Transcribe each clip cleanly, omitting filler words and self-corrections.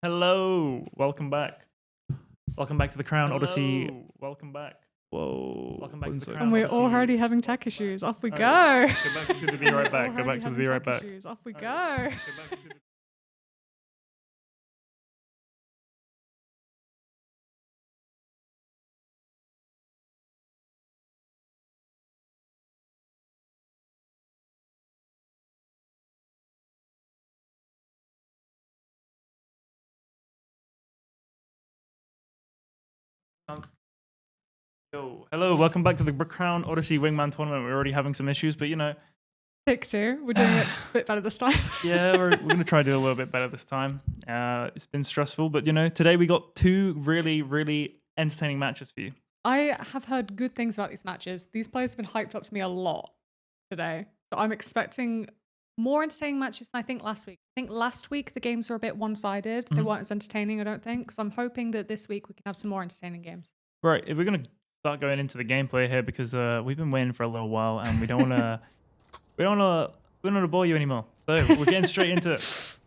Hello, welcome back. Welcome back to the Crown Odyssey. Welcome back. Whoa. Welcome back to the Crown And we're Odyssey. already having tech issues. Off we Oh, go. Go back to the be right back. Go back to the be right back. Off we Oh, go. Go back to the Yo, hello, welcome back to the Crown Odyssey Wingman tournament. We're already having some issues, but you know. Pick two. We're doing it a bit better this time. Yeah, we're going to try to do a little bit better this time. It's been stressful, but you know, today we got two really entertaining matches for you. I have heard good things about these matches. These players have been hyped up to me a lot today. So I'm expecting more entertaining matches than I think last week. I think last week the games were a bit one-sided. They weren't as entertaining, I don't think. So I'm hoping that this week we can have some more entertaining games. Right, if we're going to start going into the gameplay here because we've been waiting for a little while and we don't want to we don't want to bore you anymore. So we're getting straight into it.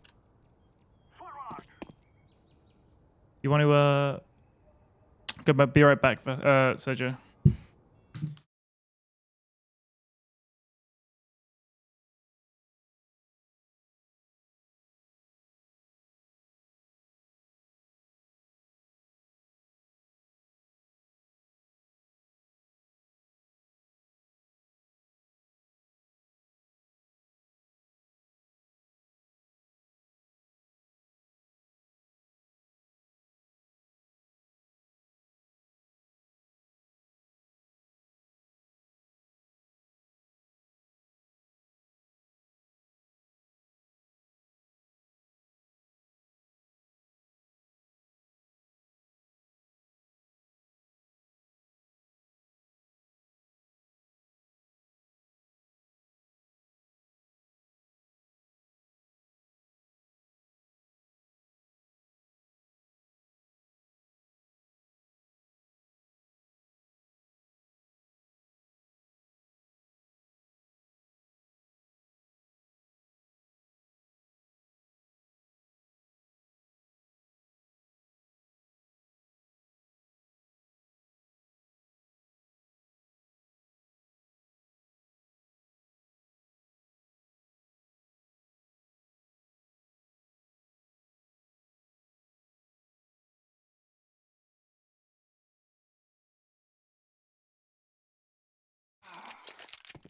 You want to go back, be right back, Sergio.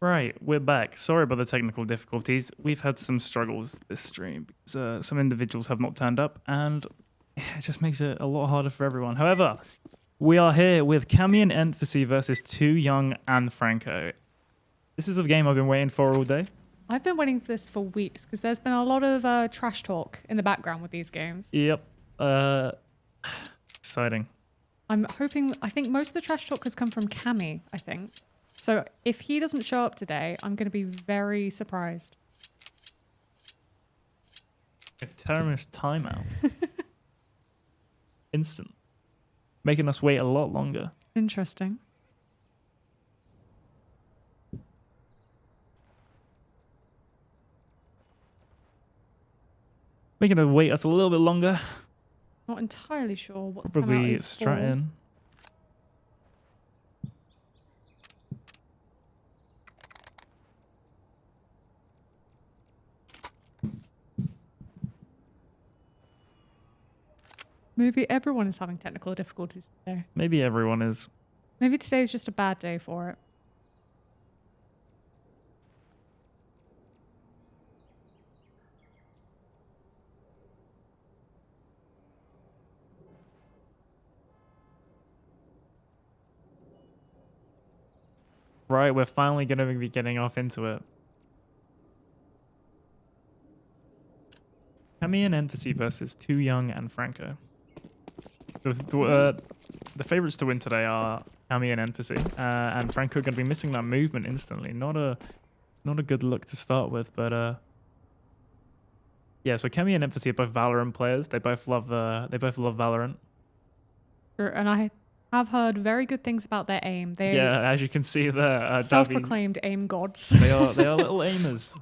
Right, we're back. Sorry about the technical difficulties. We've had some struggles this stream because some individuals have not turned up and it just makes it a lot harder for everyone. However, we are here with Cami and Emphasis versus Too Young and Franco. This is a game I've been waiting for all day. I've been waiting for this for weeks because there's been a lot of trash talk in the background with these games. Yep. Exciting. I'm hoping, I think most of the trash talk has come from Cammy, I think. So if he doesn't show up today, I'm going to be very surprised. A terrorist timeout. Instant. Making us wait a lot longer. Interesting. Making us wait us a little bit longer. Not entirely sure what the Probably timeout is Stratton. Maybe everyone is having technical difficulties today. Maybe everyone is. Maybe today's just a bad day for it. Right, we're finally going to be getting off into it. Cami and Emphasis versus Too Young and Franco. The favorites to win today are Cami and Emphasis, and Franco going to be missing that movement instantly. Not a good look to start with, but yeah. So Cami and Emphasis are both Valorant players. They both love Valorant. Sure, and I have heard very good things about their aim. They Yeah, as you can see there, self-proclaimed aim gods. They are little aimers.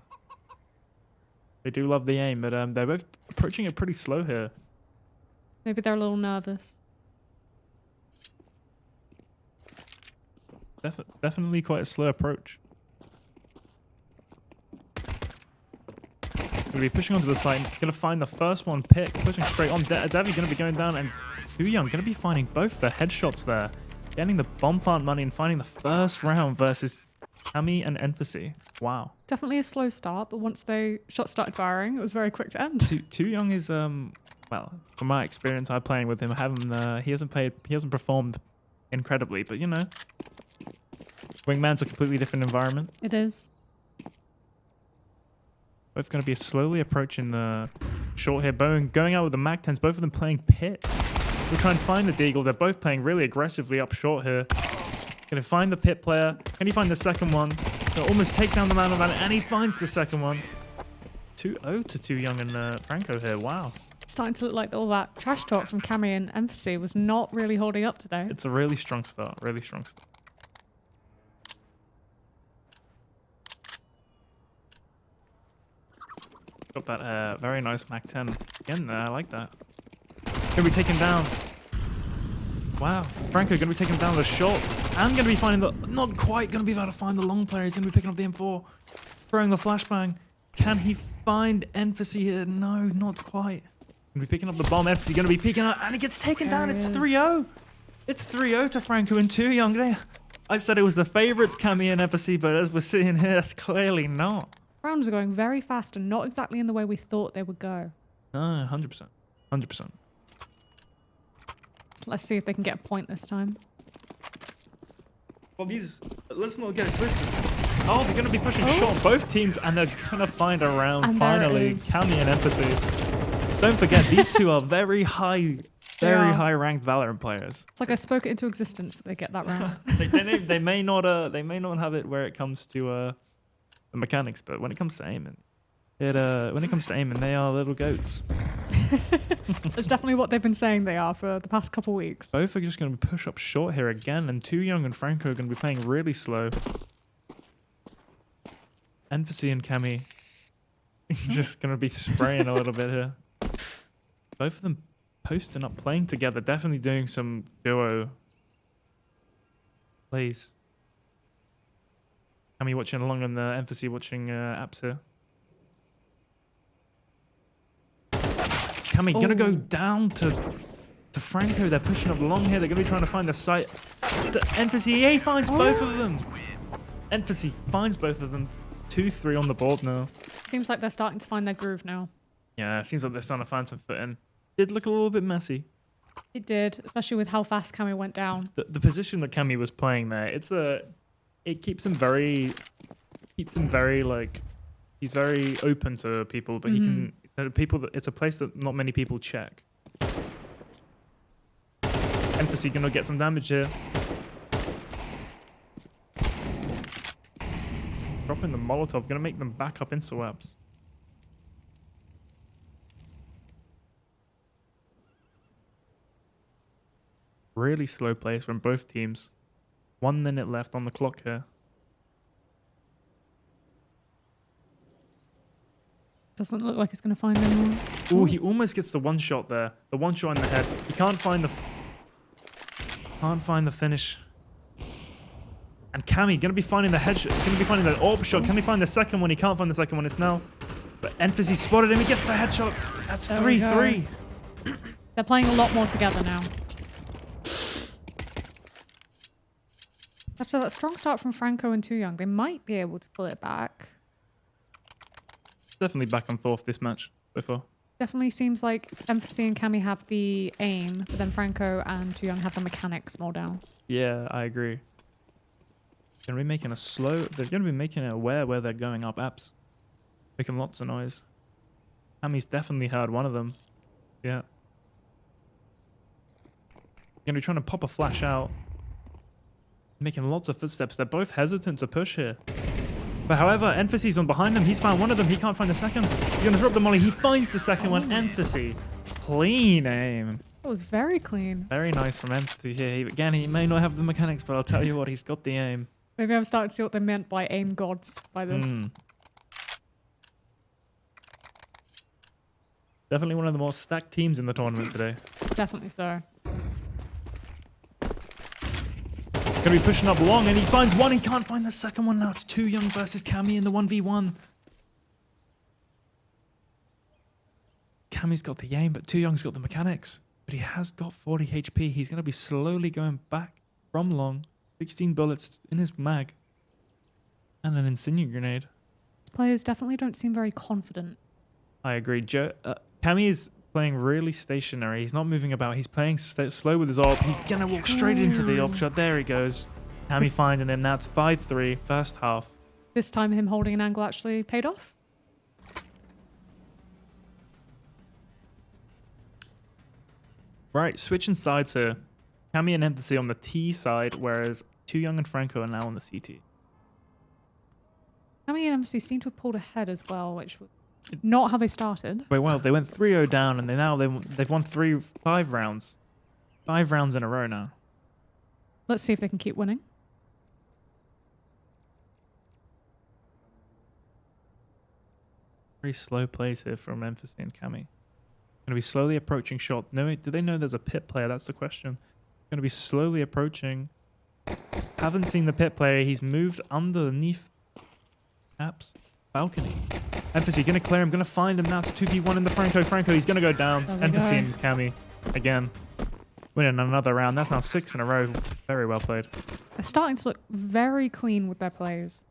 They do love the aim, but they're both approaching it pretty slow here. Maybe they're a little nervous. Definitely quite a slow approach. Gonna be pushing onto the side. Gonna find the first one. Pick pushing straight on. Devi gonna be going down, and Too Young gonna be finding both the headshots there, getting the bomb plant money and finding the first round versus Cammy and Emphasis. Wow. Definitely a slow start, but once they shots started firing, it was very quick to end. Too Young is well, from my experience, I playing with him, he hasn't performed incredibly, but you know, Wingman's a completely different environment. It is. Both going to be slowly approaching the short here. Going out with the Mac 10s. Both of them playing pit. We'll try and find the Deagle. They're both playing really aggressively up short here. Going to find the pit player. Can he find the second one? They'll almost take down the man of man, and he finds the second one. 2-0 to Too Young and Franco here. Wow. It's starting to look like all that trash talk from Cammy and Emphasis was not really holding up today. It's a really strong start. Really strong start. Got that very nice Mac 10 again there. I like that. Gonna be taken down. Wow. Franco gonna be taken down the short. And gonna be finding the... Not quite gonna be able to find the long player. He's gonna be picking up the M4. Throwing the flashbang. Can he find Emphasis here? No, not quite. Gonna be picking up the bomb. Emphasis gonna be peeking out. And he gets taken down. It's 3-0. It's 3-0 to Franco and Too Young. I said it was the favourites, Cammy and Emphasis, but as we're seeing here, it's clearly not. Rounds are going very fast and not exactly in the way we thought they would go. No, 100%. 100%. Let's see if they can get a point this time. Well, let's not get it twisted. Oh, they're going to be pushing short, both teams, and they're going to find a round And finally. Cammy and Emphasis. Don't forget, these two are very high ranked Valorant players. It's like I spoke it into existence that they get that round. they may not have it where it comes to the mechanics, but when it comes to aiming, they are little goats. That's definitely what they've been saying they are for the past couple weeks. Both are just going to push up short here again, and Too Young and Franco are going to be playing really slow. Emphasis and Cammy just going to be spraying a little bit here. Both of them posting up, playing together, definitely doing some duo plays. Cammy watching along and the Emphasis watching apps here. Cammy gonna go down to Franco. They're pushing up long here. They're gonna be trying to find the site. The Emphasis, he finds both of them. Emphasis finds both of them. 2-3 on the board now. Seems like they're starting to find their groove now. Yeah, it seems like they're starting to find some footing. Did look a little bit messy. It did, especially with how fast Cammy went down. The position that Cammy was playing there, it keeps him very like, he's very open to people, but he can, it's a place that not many people check. Emphasis gonna get some damage here. Dropping the Molotov, gonna make them back up into webs. Really slow plays from both teams. 1 minute left on the clock here. Doesn't look like he's going to find anyone. Ooh, he almost gets the one shot there. The one shot in the head. He can't find the finish. And Cammy gonna be finding the headshot. Gonna be finding the AWP shot. Can he find the second one? He can't find the second one. It's now. But Emphasis spotted him. He gets the headshot. That's 3-3. They're playing a lot more together now. After that strong start from Franco and Too Young, they might be able to pull it back. Definitely back and forth this match before. Definitely seems like Emphasis and Cammy have the aim, but then Franco and Too Young have the mechanics more down. Yeah, I agree. They're gonna be making a slow. They're gonna be making it aware where they're going up apps, making lots of noise. Cammy's definitely heard one of them. Yeah. Gonna be trying to pop a flash out, making lots of footsteps. They're both hesitant to push here. But however, Emphasis on behind them. He's found one of them. He can't find the second. He's gonna drop the molly. He finds the second one. Emphasis, clean aim. That was very clean. Very nice from Emphasis here. Again, he may not have the mechanics, but I'll tell you what, he's got the aim. Maybe I'm starting to see what they meant by aim gods by this. Definitely one of the more stacked teams in the tournament today. Definitely so. Gonna be pushing up long, and he finds one. He can't find the second one now. It's Too Young versus Cammy in the 1v1. Cammy's got the aim, but Too Young's got the mechanics. But he has got 40 HP. He's gonna be slowly going back from long. 16 bullets in his mag. And an Insigne grenade. Players definitely don't seem very confident. I agree. Cammy is playing really stationary. He's not moving about. He's playing slow with his ult. He's going to walk straight into the ult shot. There he goes. Cammy finding him. That's 5-3, first half. This time him holding an angle actually paid off. Right, switching sides here. Cammy and Empathy on the T side, whereas Too Young and Franco are now on the CT. Cammy and MC seem to have pulled ahead as well, which was not how they started. Wait, well, they went 3-0 down, and they've won 5 rounds. 5 rounds in a row now. Let's see if they can keep winning. Very slow plays here from Empathy and Cammy. Going to be slowly approaching shot. No, do they know there's a pit player? That's the question. Going to be slowly approaching. Haven't seen the pit player. He's moved underneath Apps balcony. Empathy going to clear him. Going to find him. That's 2v1 in the Franco. Franco, he's going to go down. Empathy and Cammy again. Winning another round. That's now 6 in a row. Very well played. They're starting to look very clean with their plays.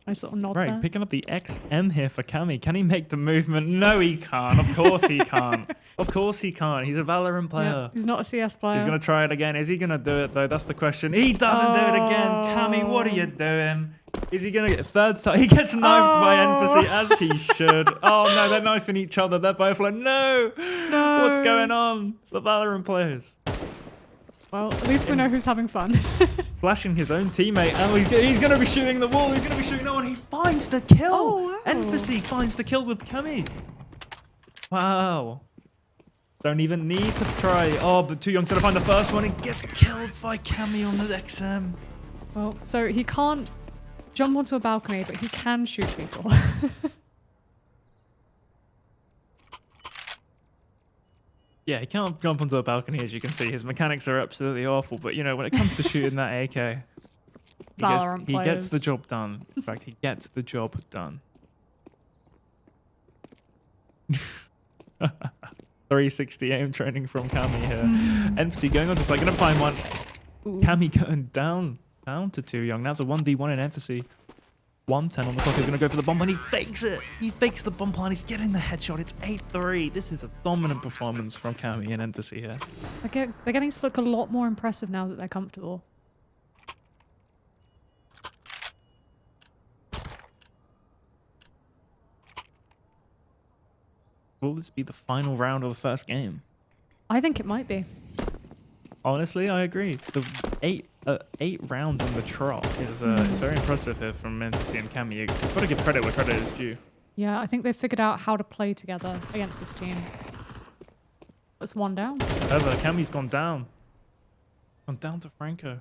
Nice little nod Right, there. picking up the XM here for Cammy. Can he make the movement? No, he can't. Of course he can't. Of course he can't. He's a Valorant player. Yep, he's not a CS player. He's going to try it again. Is he going to do it, though? That's the question. He doesn't do it again. Cammy, what are you doing? Is he going to get third time? He gets knifed by Empathy, as he should. Oh, no, they're knifing each other. They're both like, no. What's going on? The Valorant players. Well, at least we know who's having fun. Flashing his own teammate. Oh, he's going to be shooting the wall. He's going to be shooting no one. He finds the kill. Oh, wow. Empathy finds the kill with Cammy. Wow. Don't even need to try. Oh, but Too Young trying to find the first one. He gets killed by Cammy on the XM. Well, so he can't jump onto a balcony, but he can shoot people. Yeah, he can't jump onto a balcony, as you can see. His mechanics are absolutely awful. But, you know, when it comes to shooting that AK, he gets the job done. In fact, he gets the job done. 360 aim training from Cammy here. Empathy going on to side. Going to find one. Ooh. Cammy going down to Too Young. That's a 1v1 in Empathy. 110 on the clock. He's going to go for the bomb, and he fakes it. He fakes the bomb plan. He's getting the headshot. It's 8-3. This is a dominant performance from Cammy and Empathy here. They're getting to look a lot more impressive now that they're comfortable. Will this be the final round of the first game? I think it might be. Honestly, I agree. The eight rounds on the trot is very impressive here from Empathy and Cammy. You've got to give credit where credit is due. Yeah, I think they've figured out how to play together against this team. That's one down. However, Cammy's gone down. Gone down to Franco.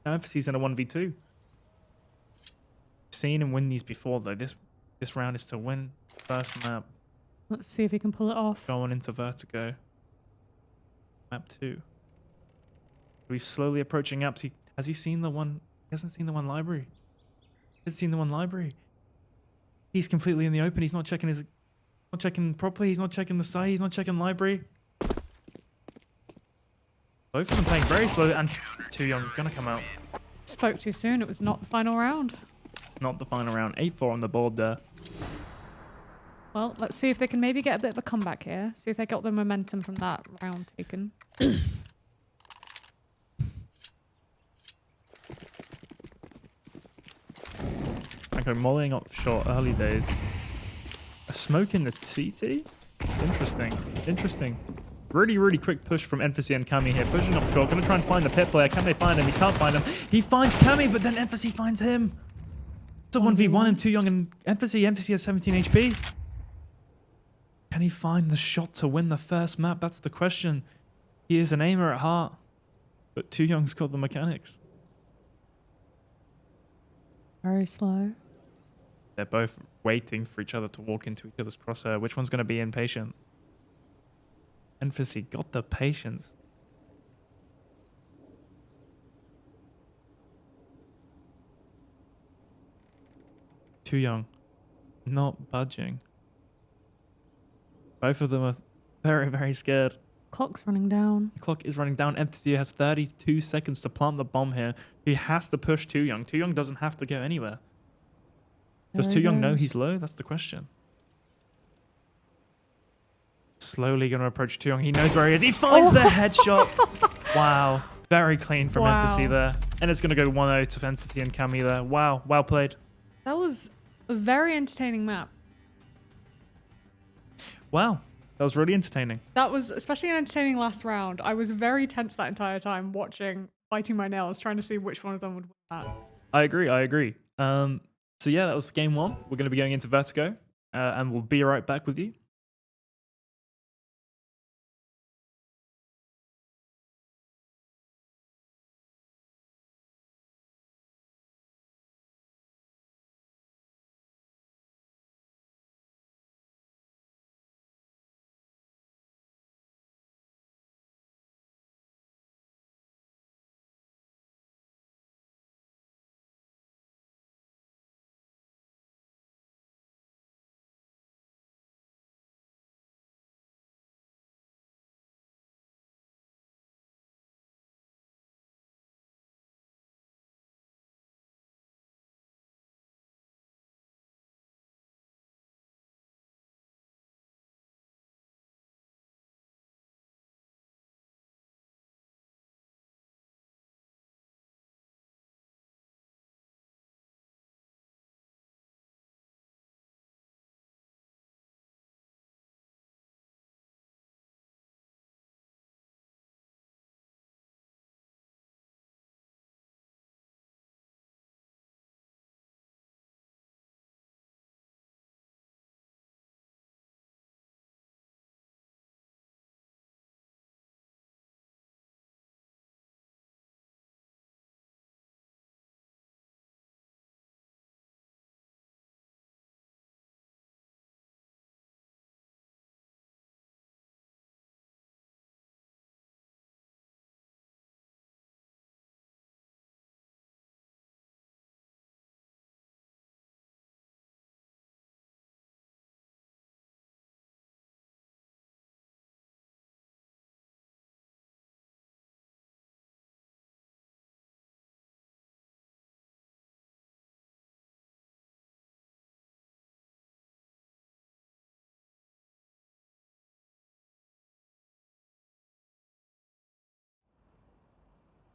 Now Empathy's in a 1v2. Seen him win these before, though. This round is to win first map. Let's see if he can pull it off. Going into Vertigo. Map 2. He's slowly approaching apps. Has he seen the one? He hasn't seen the one library. He hasn't seen the one library. He's completely in the open. He's not checking not checking properly. He's not checking the site. He's not checking library. Both of them playing very slow, and Too Young gonna come out. Spoke too soon. It was not the final round. It's not the final round. 8-4 on the board there. Well, let's see if they can maybe get a bit of a comeback here. See if they got the momentum from that round taken. Okay, mollying up short, early days. A smoke in the TT? Interesting. Really, really quick push from Empathy and Cammy here. Pushing up short, gonna try and find the pit player. Can they find him? He can't find him. He finds Cammy, but then Empathy finds him. It's a 1v1 and Too Young and Empathy. Empathy has 17 HP. Can he find the shot to win the first map? That's the question. He is an aimer at heart, but Too Young's got the mechanics. Very slow. They're both waiting for each other to walk into each other's crosshair. Which one's going to be impatient? Emphasis got the patience. Too young. Not budging. Both of them are very, very scared. Clock's running down. The clock is running down. Emphasis has 32 seconds to plant the bomb here. He has to push Too Young. Too Young doesn't have to go anywhere. Does There Too he Young know goes. he's low? That's the question. Slowly going to approach Too Young. He knows where he is. He finds the headshot. Wow. Very clean from Emphasis there. And it's going to go 1-0 to Emphasis and Cammy there. Wow. Well played. That was a very entertaining map. Wow. That was really entertaining. That was especially an entertaining last round. I was very tense that entire time watching, biting my nails, trying to see which one of them would win that. I agree. So yeah, that was game 1. We're going to be going into Vertigo. And we'll be right back with you.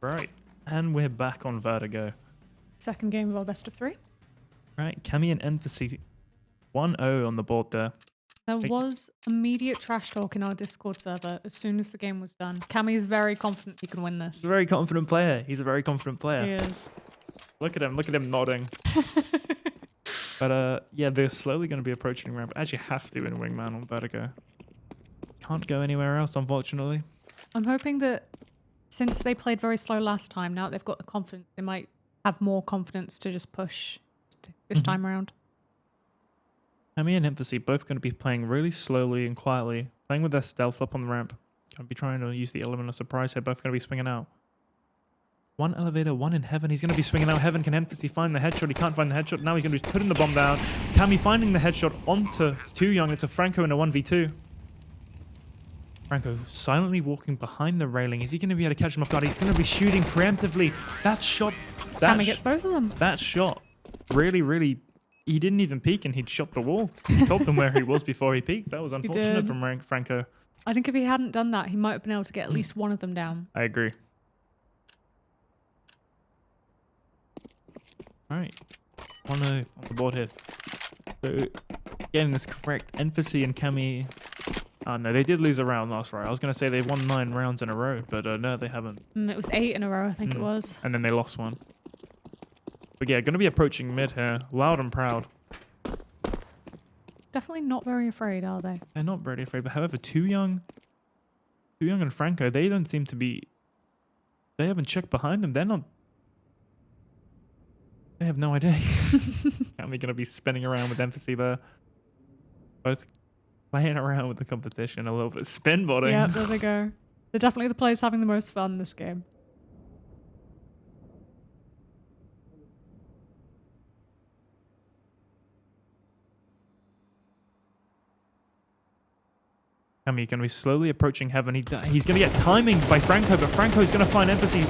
Right. And we're back on Vertigo. Second game of our best of 3. Right. Cammy and Emphasis 1-0 on the board there. There was immediate trash talk in our Discord server as soon as the game was done. Cammy is very confident he can win this. He's a very confident player. He's a very confident player. He is. Look at him nodding. But yeah, they're slowly going to be approaching ramp. As you have to in Wingman on Vertigo. Can't go anywhere else, unfortunately. I'm hoping that since they played very slow last time, now that they've got the confidence, they might have more confidence to just push this time around. Cammy and Emphasis both going to be playing really slowly and quietly, playing with their stealth up on the ramp. Going to be trying to use the element of surprise here. Both going to be swinging out. One elevator, one in heaven. He's going to be swinging out heaven. Can Emphasis find the headshot? He can't find the headshot. Now he's going to be putting the bomb down. Cammy finding the headshot onto Too Young. It's a Franco in a 1v2. Franco silently walking behind the railing. Is he going to be able to catch him off guard? He's going to be shooting preemptively. That shot. Cammy gets both of them. That shot really... He didn't even peek and he'd shot the wall. He told them where he was before he peeked. That was unfortunate from Franco. I think if he hadn't done that, he might have been able to get at least one of them down. I agree. All right. 1-0 on the board here. So, getting this correct. Emphasis and Cammy. Oh, no, they did lose a round last round. I was going to say they won 9 rounds in a row, but no, they haven't. It was 8 in a row, I think it was. And then they lost one. But yeah, going to be approaching mid here. Loud and proud. Definitely not very afraid, are they? They're not very afraid. But however, Too Young and Franco, they don't seem to be... They haven't checked behind them. They're not... They have no idea. Cammy gonna be spinning around with empathy there. Both playing around with the competition a little bit. Spin botting. Yeah, there they go. They're definitely the players having the most fun this game. Cammy gonna be slowly approaching heaven. He's gonna get timing by Franco, but Franco's gonna find empathy.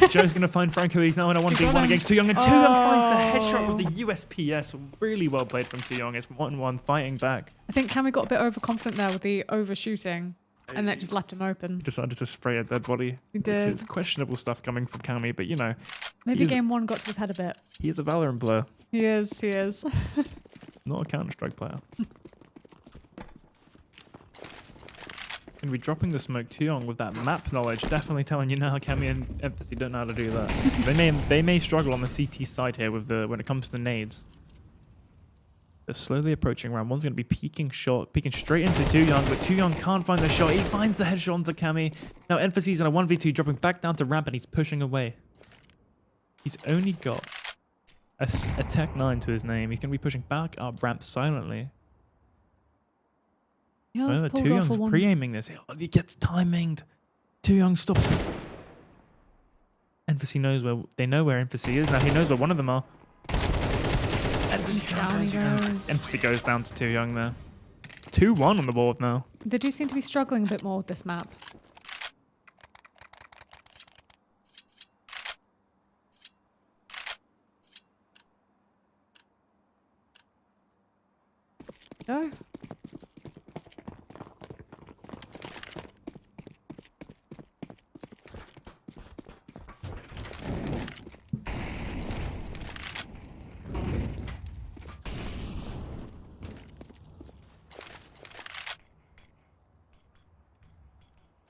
Joe's gonna find Franco. He's now in a 1v1 against Too Young, and Too Young finds the headshot with the USPS. Really well played from Too Young. It's 1-1 fighting back. I think Cammy got a bit overconfident there with the overshooting, and that just left him open. Decided to spray a dead body. He did. Which is questionable stuff coming from Cammy, but you know. Maybe game one got to his head a bit. He is a Valorant player. He is, he is. Not a Counter-Strike player. Gonna be dropping the smoke Too Young with that map knowledge, definitely telling you now Cammy and Empathy don't know how to do that. they may struggle on the CT side here with when it comes to nades. They're slowly approaching round. One's gonna be peeking straight into Too Young, but Too Young can't find the shot. He finds the headshot onto Cammy. Now Emphasy's in a 1v2, dropping back down to ramp, and he's pushing away. He's only got a Tech 9 to his name. He's gonna be pushing back up ramp silently. Yeah, Too Young's pre-aiming this. He gets timinged. Too Young stops. Emphasis knows where they know where Emphasis is now. He knows where one of them are. Emphasis goes down to Too Young there. 2-1 on the board now. They do seem to be struggling a bit more with this map. Go.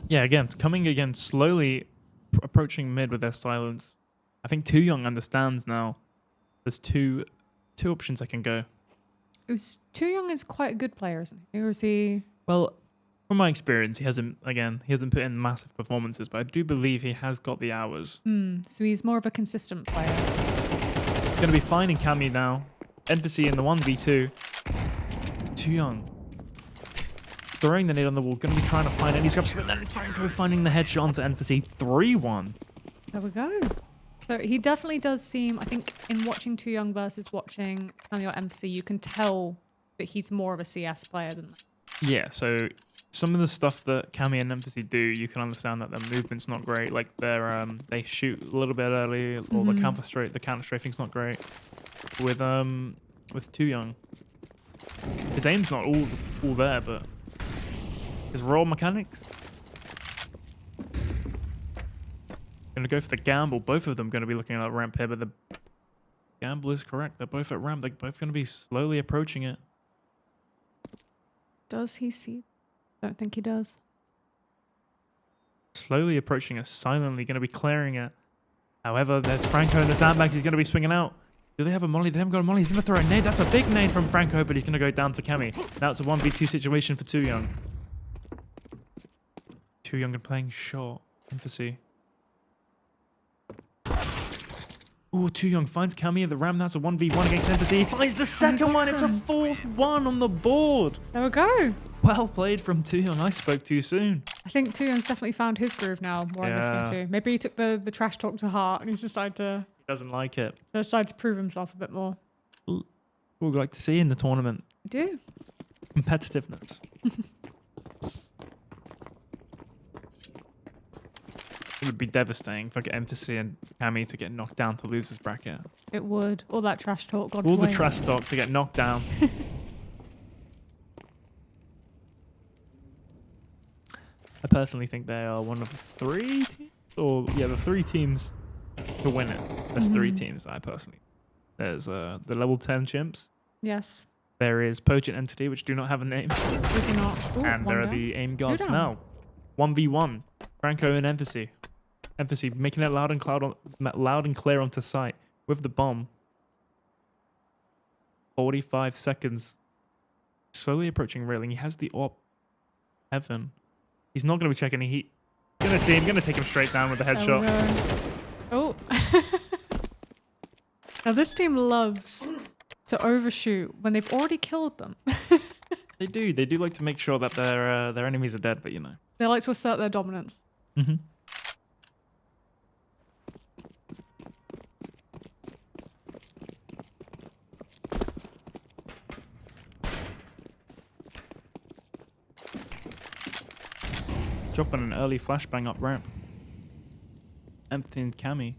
Yeah, again, coming again slowly approaching mid with their silence. I think Too Young understands now. There's two options I can go. Too Young is quite a good player, isn't he? Or is he? Well, from my experience, he hasn't put in massive performances, but I do believe he has got the hours. So he's more of a consistent player. He's going to be finding Cammy now. Emphasis in the 1v2. Too Young. Throwing the nade on the wall, going to be trying to find any scraps, but then Franco finding the headshot onto Emphasis. 3-1. There we go. So he definitely does seem, I think, in watching Too Young versus watching Cammy or Emphasis, you can tell that he's more of a CS player than that. Yeah, so some of the stuff that Cammy and Emphasis do, you can understand that their movement's not great. Like they shoot a little bit early, or the counter strafing's not great. With Too Young, his aim's not all there, but his raw mechanics. Gonna go for the gamble. Both of them gonna be looking at ramp here, but the gamble is correct. They're both at ramp. They're both gonna be slowly approaching it. Does he see? Don't think he does. Slowly approaching it, silently gonna be clearing it. However, there's Franco in the sandbags. He's gonna be swinging out. Do they have a molly? They haven't got a molly. He's gonna throw a nade. That's a big nade from Franco, but he's gonna go down to Cammy. Now it's a 1v2 situation for Too Young. Too Young and playing short. Emphasis. Oh, Too Young finds Cammy at the ramp. That's a 1v1 against Emphasis. He finds the second one. It's a 4-1 on the board. There we go. Well played from Too Young. I spoke too soon. I think Too Young's definitely found his groove now, more I'm listening to. Maybe he took the trash talk to heart and he's decided to... He doesn't like it. Decided to prove himself a bit more. What we'd like to see in the tournament. I do. Competitiveness. It would be devastating for Emphasis and Cammy to get knocked down to losers bracket. It would. All that trash talk. All the trash talk to get knocked down. I personally think they are one of the 3 teams, the 3 teams to win it. There's 3 teams. I personally. There's the level 10 chimps. Yes. There is Potent Entity, which do not have a name. We do not. Ooh, and there are the Aim Gods now. 1v1. Franco and Emphasis. Emphasis making it loud and clear onto site with the bomb. 45 seconds. Slowly approaching railing. He has the op. Heaven. He's not going to be checking any heat. Gonna see him. Gonna take him straight down with the headshot. Oh. Now this team loves to overshoot when they've already killed them. They do. They do like to make sure that their enemies are dead, but you know. They like to assert their dominance. Mm-hmm. Dropping an early flashbang up ramp. Empty and Cammy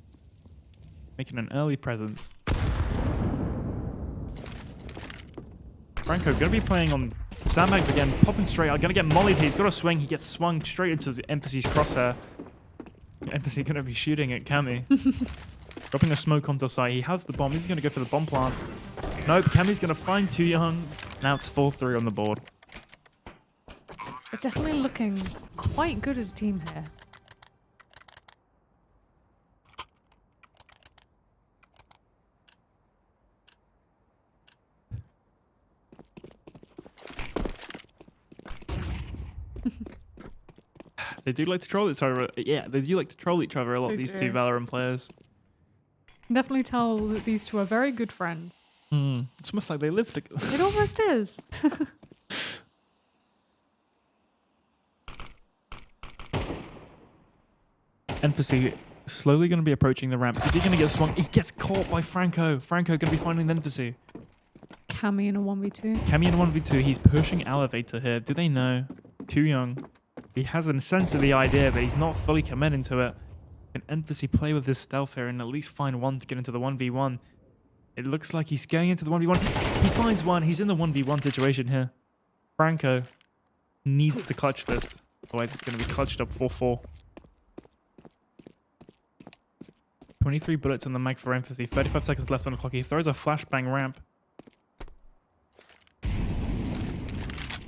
making an early presence. Franco gonna be playing on sandbags again, popping straight out, gonna get mollied here. He's got a swing, he gets swung straight into the Emphasis crosshair. Emphasis gonna be shooting at Cammy. Dropping a smoke onto site. He has the bomb, he's gonna go for the bomb plant. Nope, Cammy's gonna find Too Young. Now it's 4-3 on the board. They're definitely looking quite good as a team here. They do like to troll each other. Yeah, they do like to troll each other a lot, They these do. two Valorant players. You can definitely tell that these two are very good friends. It's almost like they live together. It almost is. Emphasis slowly going to be approaching the ramp. Is he going to get swung? He gets caught by Franco. Franco going to be finding Emphasis. Cammy in a 1v2. Cammy in 1v2. He's pushing elevator here. Do they know? Too Young. He has a sense of the idea, but he's not fully committing to it. Can Emphasis play with his stealth here and at least find one to get into the 1v1? It looks like he's going into the 1v1. He finds one. He's in the 1v1 situation here. Franco needs to clutch this. Otherwise, it's going to be clutched up 4-4. 23 bullets on the mag for Emphasis. 35 seconds left on the clock. He throws a flashbang ramp.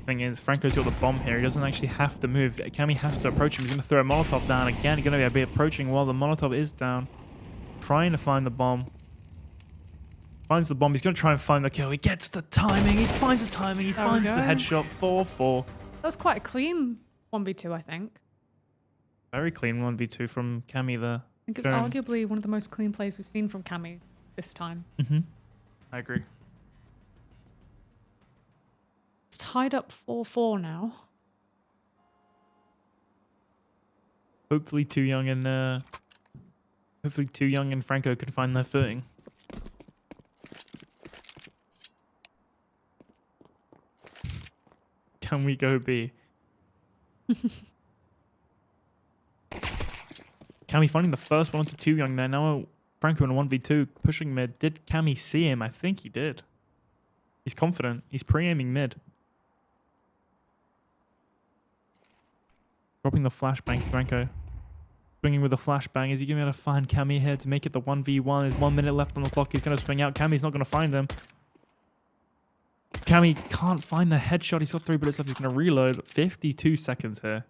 Thing is, Franco's got the bomb here. He doesn't actually have to move. Cammy has to approach him. He's going to throw a Molotov down again. He's going to be approaching while the Molotov is down. Trying to find the bomb. Finds the bomb. He's going to try and find the kill. He gets the timing. He finds the timing. He finds the headshot. 4-4. That was quite a clean 1v2, I think. Very clean 1v2 from Cammy there. I think it's arguably one of the most clean plays we've seen from Cammy this time. I agree. It's tied up 4-4 now. Hopefully Too Young and Franco can find their footing. Can we go B? Cammy finding the first one onto Too Young there. Now Franco in a 1v2 pushing mid. Did Cammy see him? I think he did. He's confident. He's pre-aiming mid. Dropping the flashbang, Franco. Swinging with a flashbang. Is he going to be able to find Cammy here to make it the 1v1? There's 1 minute left on the clock. He's going to swing out. Cammy's not going to find him. Cammy can't find the headshot. He's got 3 bullets left. He's going to reload. 52 seconds here.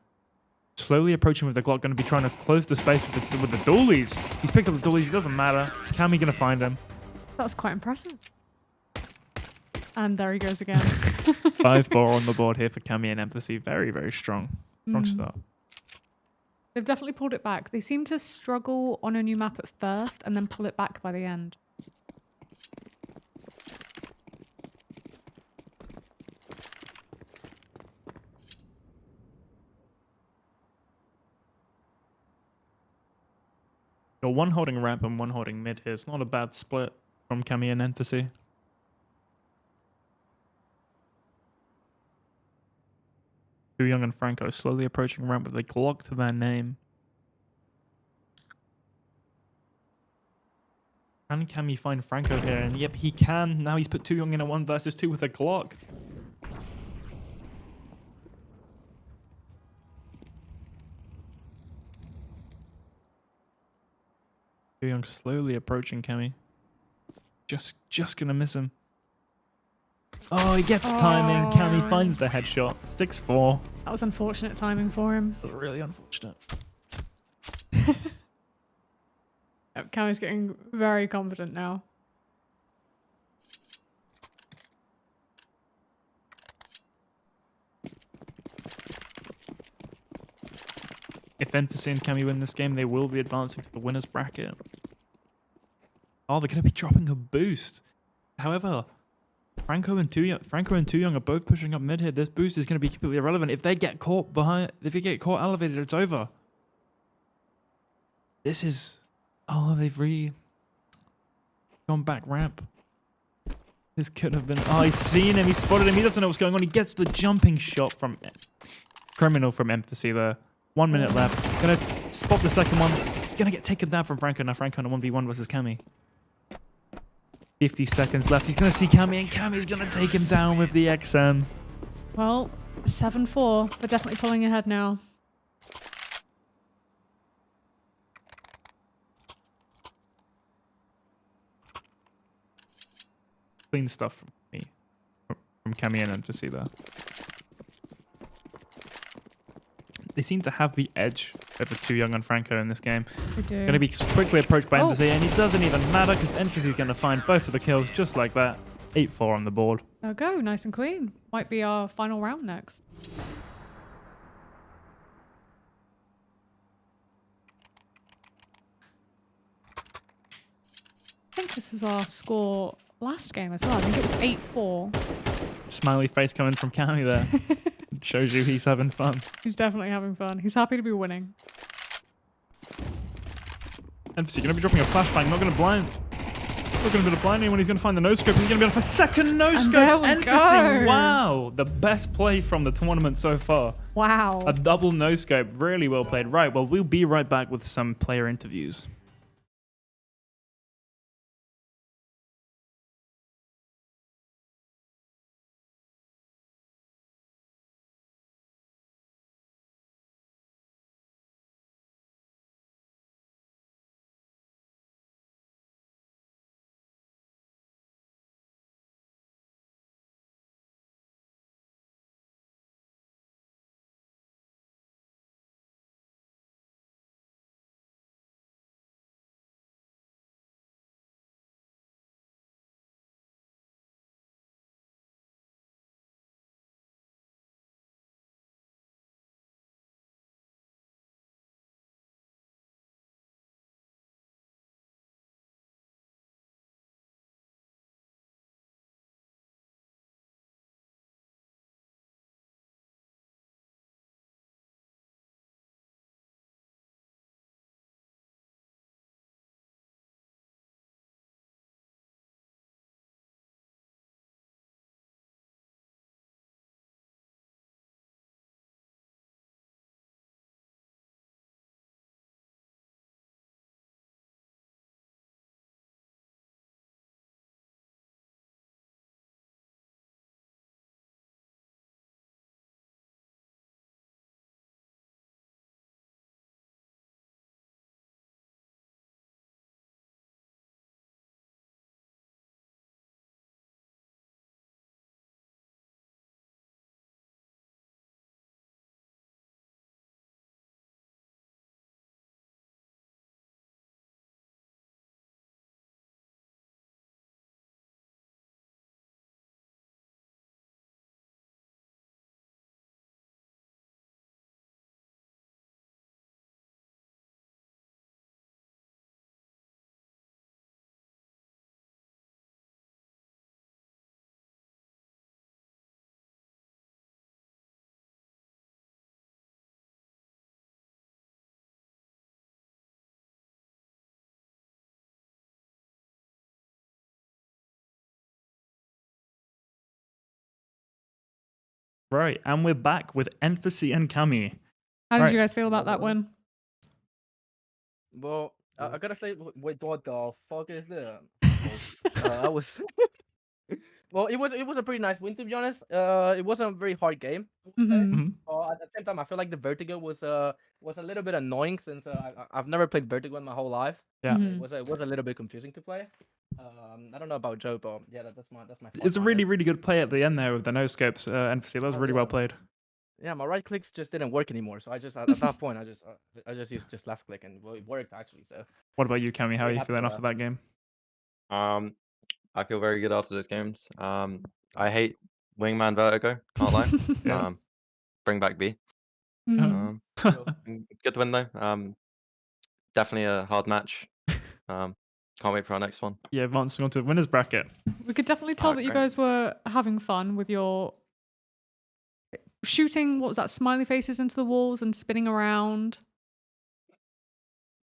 Slowly approaching with the Glock. Going to be trying to close the space with the dualies. He's picked up the dualies. It doesn't matter. Cammy going to find him. That was quite impressive. And there he goes again. 5-4 on the board here for Cammy and Emphasis. Very, very strong. Strong start. They've definitely pulled it back. They seem to struggle on a new map at first and then pull it back by the end. Got one holding ramp and one holding mid here. It's not a bad split from Cammy and Emphasis. Too Young and Franco slowly approaching ramp with a Glock to their name. Can Cammy find Franco here? And yep, he can. Now he's put Too Young in a 1 versus 2 with a Glock. Too Young slowly approaching Cammy. Just gonna miss him. Oh, he gets timing. Cammy finds the headshot. 6-4. That was unfortunate timing for him. That was really unfortunate. Cammy's getting very confident now. If Emphasis and Cammy win this game, they will be advancing to the winner's bracket. Oh, they're going to be dropping a boost. However, Franco and Too Young are both pushing up mid here. This boost is going to be completely irrelevant. If they get caught if you get caught elevated, it's over. This is... Oh, they've gone back ramp. This could have been... Oh, he's seen him. He spotted him. He doesn't know what's going on. He gets the jumping shot from... Criminal from Empathy there. 1 minute left. Gonna spot the second one. Gonna get taken down from Franco. Now Franco on a 1v1 versus Cammy. 50 seconds left. He's gonna see Cammy, and Cammy's gonna take him down with the XM. Well, 7-4. They're definitely pulling ahead now. Clean stuff from me. From Cammy and Empathy there. They seem to have the edge over Too Young and Franco in this game. They do. Going to be quickly approached by Emphasis, and it doesn't even matter because Emphasis is going to find both of the kills just like that. 8-4 on the board. There we go, nice and clean. Might be our final round next. I think this was our score last game as well. I think it was 8-4. Smiley face coming from Cammy there. Shows you he's having fun. He's definitely having fun. He's happy to be winning. Emphasis going to be dropping a flashbang, not going to blind. Not going to be able to blind anyone. He's going to find the no-scope. He's going to be able to second no-scope. Emphasis, wow. The best play from the tournament so far. Wow. A double no-scope. Really well played. Right, well, we'll be right back with some player interviews. Right, and we're back with Emphasis and Cammy. How did you guys feel about that win? Well, I gotta say, wait, what the fuck is that? I was. Well, it was a pretty nice win, to be honest. It wasn't a very hard game. Mm-hmm. At the same time, I feel like the vertigo was a little bit annoying since I've never played vertigo in my whole life. Yeah, Mhm. It was a little bit confusing to play. I don't know about Joe, but yeah, that's my. it's a really, really good play at the end there with the no-scopes. Emphasis, that was really well played. Yeah, my right clicks just didn't work anymore, so I just at that point I just used just left click, and well, it worked actually. So What about you, Cammy? How are you feeling after that game? I feel very good after those games. I hate Wingman Vertigo, can't lie. Yeah. Bring back B. Mhm. so, Good win though. Definitely a hard match. Can't wait for our next one. Yeah, advancing on to the winners bracket. We could definitely tell that you great. guys were having fun with your shooting. What was that? Smiley faces into the walls and spinning around.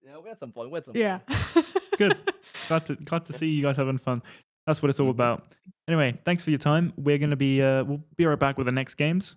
Yeah, we had some fun. We had some Yeah. fun. Good. Glad to see you guys having fun. That's what it's all about. Anyway, thanks for your time. We're gonna be we'll be right back with the next games.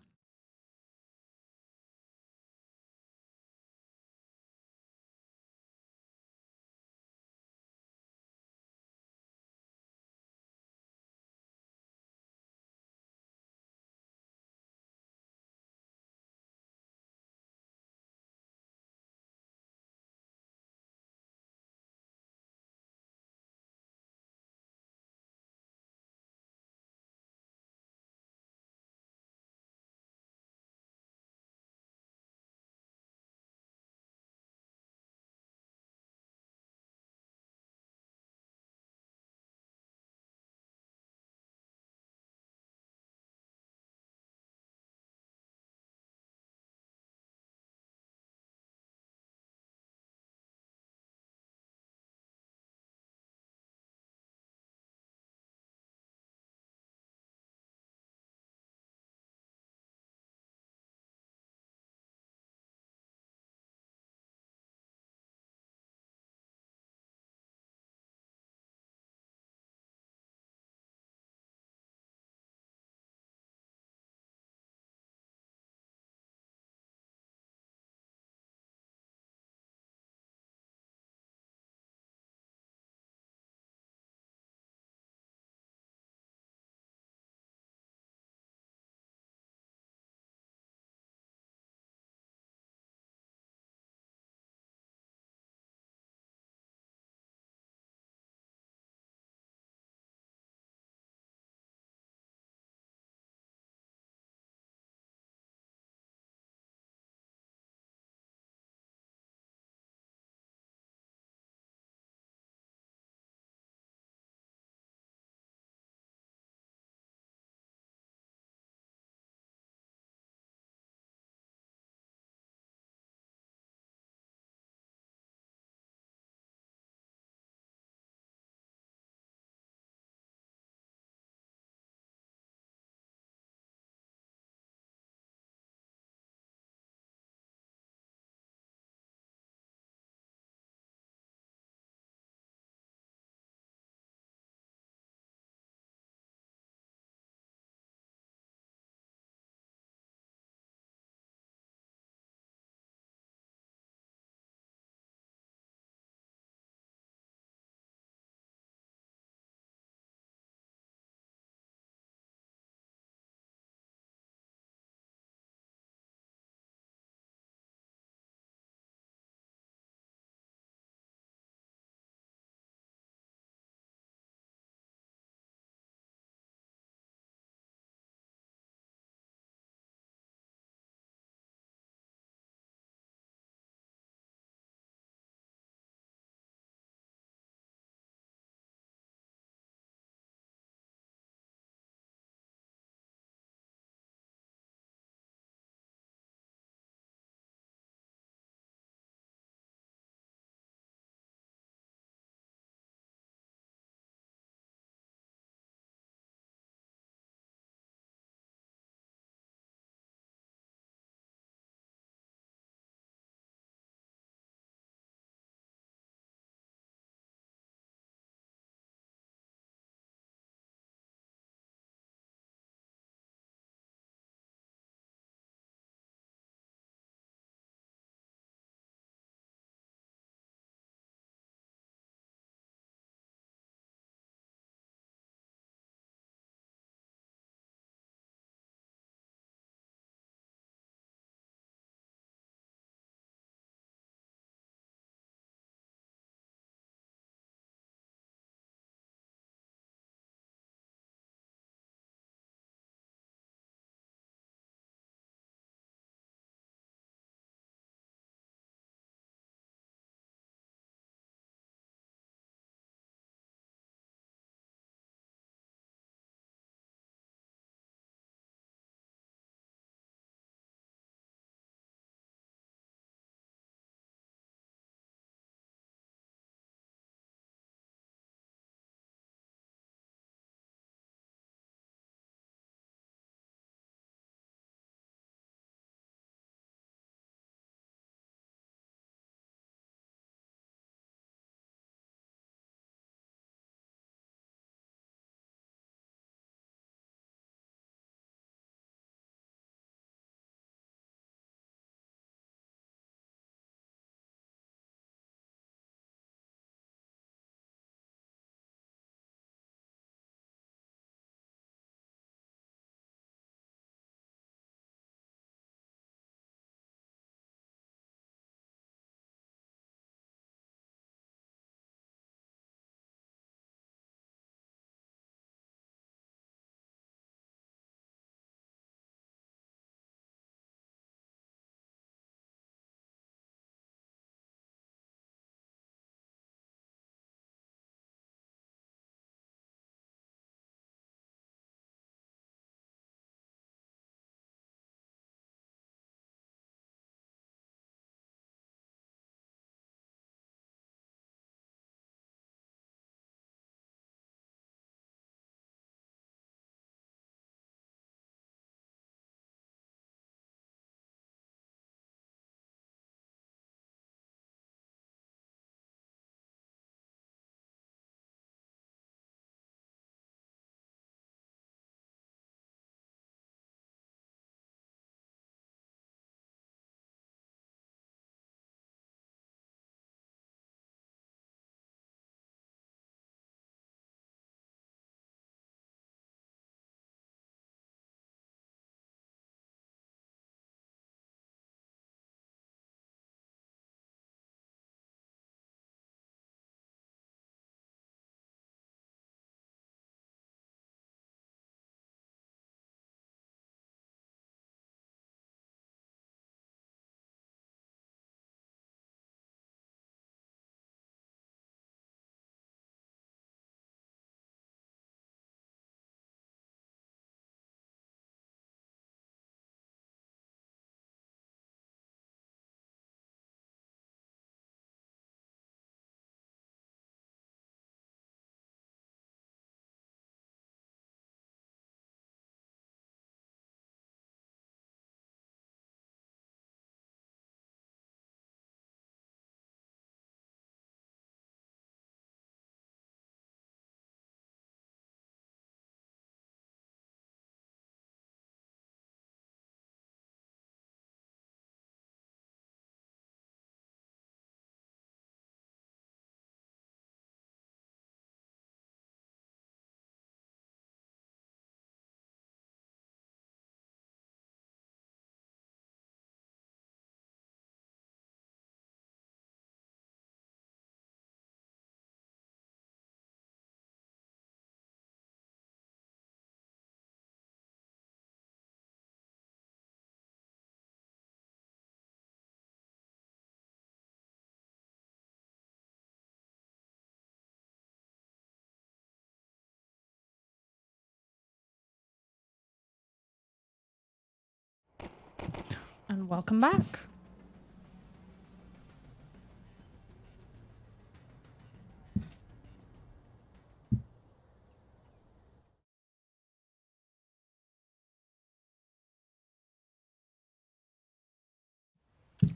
And welcome back.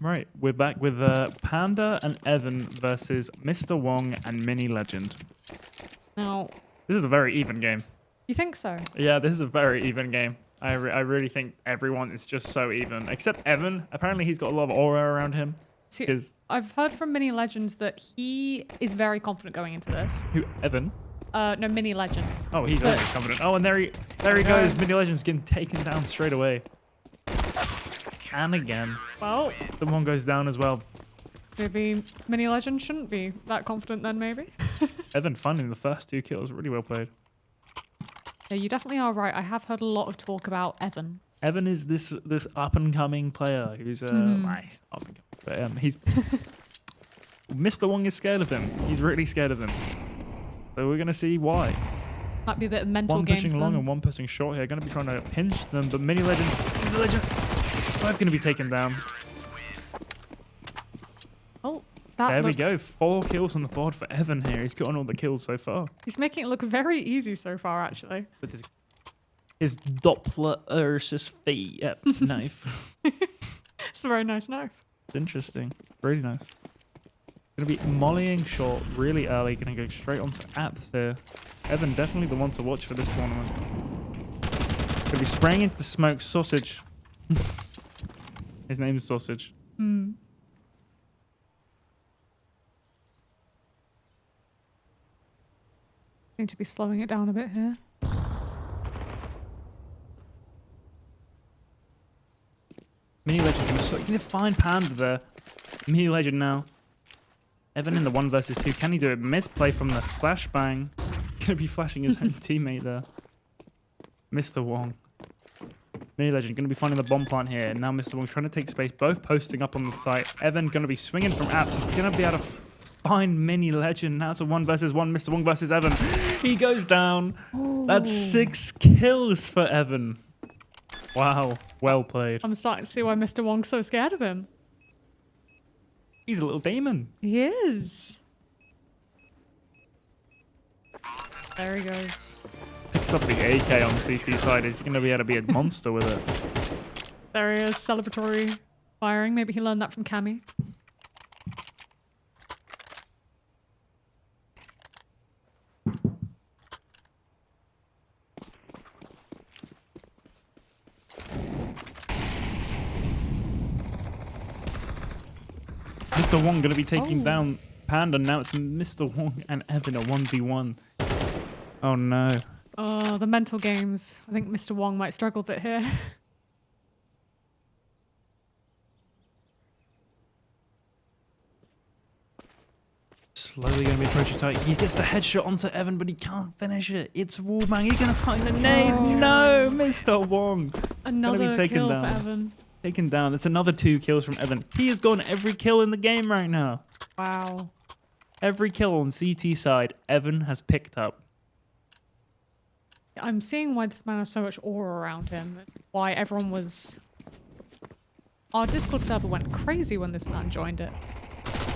Right, we're back with Panda and Evan versus Mr. Wong and Mini Legend. Now, This is a very even game. you think so? Yeah, this is a very even game. I really think everyone is just so even, except Evan. Apparently, he's got a lot of aura around him. See, 'Cause- I've heard from Mini Legends that he is very confident going into this. Who, Evan? No, Mini Legend. Oh, he's always confident. Oh, and there he goes. Mini Legend's getting taken down straight away. And again. Well, The one goes down as well. maybe Mini Legend shouldn't be that confident then, maybe. Evan finding the first 2 kills. Really well played. Yeah, you definitely are right. I have heard a lot of talk about Evan. Evan is this up and coming player who's nice. But he's Mr. Wong is scared of him. He's really scared of him. So we're gonna see why. Might be a bit of mental One games pushing long then. and one pushing short here. Gonna be trying to pinch them, but Mini Legend both gonna be taken down. Oh, that There we looks- go. 4 kills on the board for Evan here. He's gotten all the kills so far. He's making it look very easy so far, actually. With his Doppler Ursus knife. It's a very nice knife. Interesting. Really nice. Gonna be mollying short really early. Gonna go straight onto apps here. Evan definitely the one to watch for this tournament. Gonna be spraying into the smoke. Sausage. His name is Sausage. Hmm. Need to be slowing it down a bit here. Mini Legend gonna find Panda there. Mini Legend now. Evan in the 1 versus 2. Can he do it? Misplay from the flashbang. Gonna be flashing his own teammate there. Mr. Wong. Mini Legend gonna be finding the bomb plant here. And now Mr. Wong trying to take space. Both posting up on the site. Evan gonna be swinging from apps. He's gonna be able to find Mini Legend. Now it's a 1 versus 1. Mr. Wong versus Evan. He goes down. That's 6 kills for Evan. Wow. Well played. I'm starting to see why Mr. Wong's so scared of him. He's a little demon. He is. There he goes. Picks up the AK on CT side. He's going to be able to be a monster with it. There he is, celebratory firing. Maybe he learned that from Cammy. Mr. Wong going to be taking Oh. down Panda. Now it's Mr. Wong and Evan a 1v1. Oh no. Oh, the mental games. I think Mr. Wong might struggle a bit here. Slowly going to be approaching tight. He gets the headshot onto Evan, but he can't finish it. It's Wallbang. He's going to find the nade. Oh. No, Mr. Wong. Another taken kill down. for Evan. Taken down. That's another 2 kills from Evan. He has gotten every kill in the game right now. Wow. Every kill on CT side, Evan has picked up. I'm seeing why this man has so much aura around him. Why everyone was... Our Discord server went crazy when this man joined it.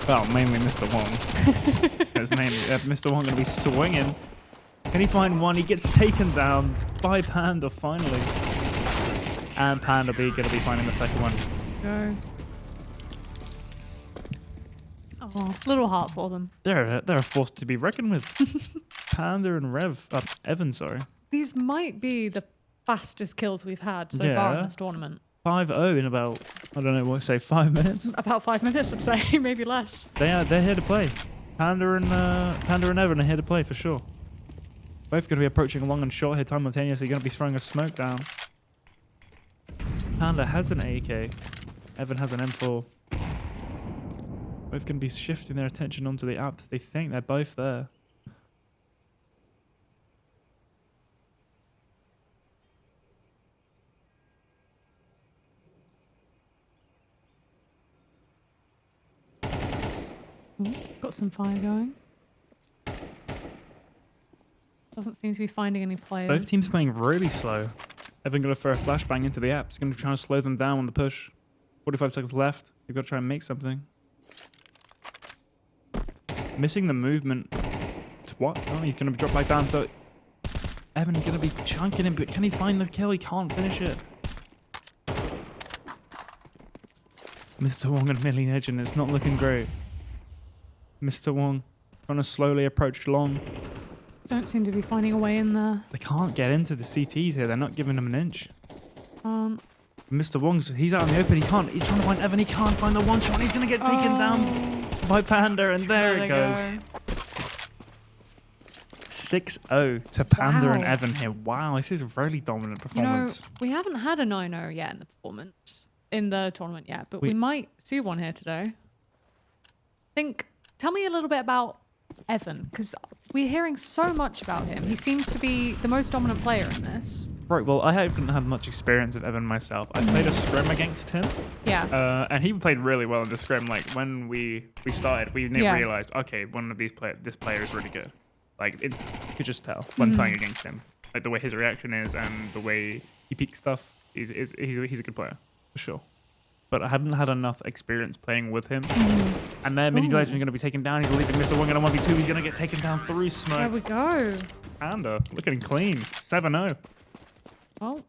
Well, mainly Mr. Wong. It's mainly Mr. Wong going to be swinging. Can he find one? He gets taken down by Panda finally. And Panda B going to be finding the second one. Go. Oh, little heart for them. They're a force to be reckoned with. Panda and Evan, sorry. These might be the fastest kills we've had so far in Yeah. this tournament. 5-0 in about, I don't know, what say 5 minutes? About 5 minutes, I'd say. Maybe less. They're here to play. Panda and Evan are here to play for sure. Both going to be approaching long and short here simultaneously. Going to be throwing a smoke down. Panda has an AK. Evan has an M4. Both going to be shifting their attention onto the apps. They think they're both there. Ooh, got some fire going. Doesn't seem to be finding any players. Both teams playing really slow. Evan going to throw a flashbang into the apps. Going to try and slow them down on the push. 45 seconds left. You've got to try and make something. Missing the movement. It's what? Oh, he's going to drop back down. So Evan going to be chunking him, but can he find the kill? He can't finish it. Mr. Wong and Millie Legend, it's not looking great. Mr. Wong trying to slowly approach long. Don't seem to be finding a way in there. They can't get into the CTs here. They're not giving him an inch. Mr. Wong's, he's out in the open. He can't. He's trying to find Evan. He can't find the one shot. He's going to get taken down by Panda. And there it goes. 6-0 to Panda and Wow. Evan here. Wow, this is a really dominant You know, performance. we haven't had a 9-0 yet in the performance, in the tournament yet, but we might see one here today. Tell me a little bit about Evan, because we're hearing so much about him. He seems to be the most dominant player in this. Right, well, I haven't had much experience with Evan myself. I played a scrim against him. Yeah. And he played really well in the scrim. Like, when we started, we realized, okay, this player is really good. Like, you could just tell when playing against him. Like, the way his reaction is and the way he peeks stuff, he's a good player, for sure. But I haven't had enough experience playing with him. And then Mini Legend is going to be taken down. He's leaving Mr. Wong in a 1v2. He's going to get taken down through smoke. There we go. Panda, looking clean. 7-0. Well,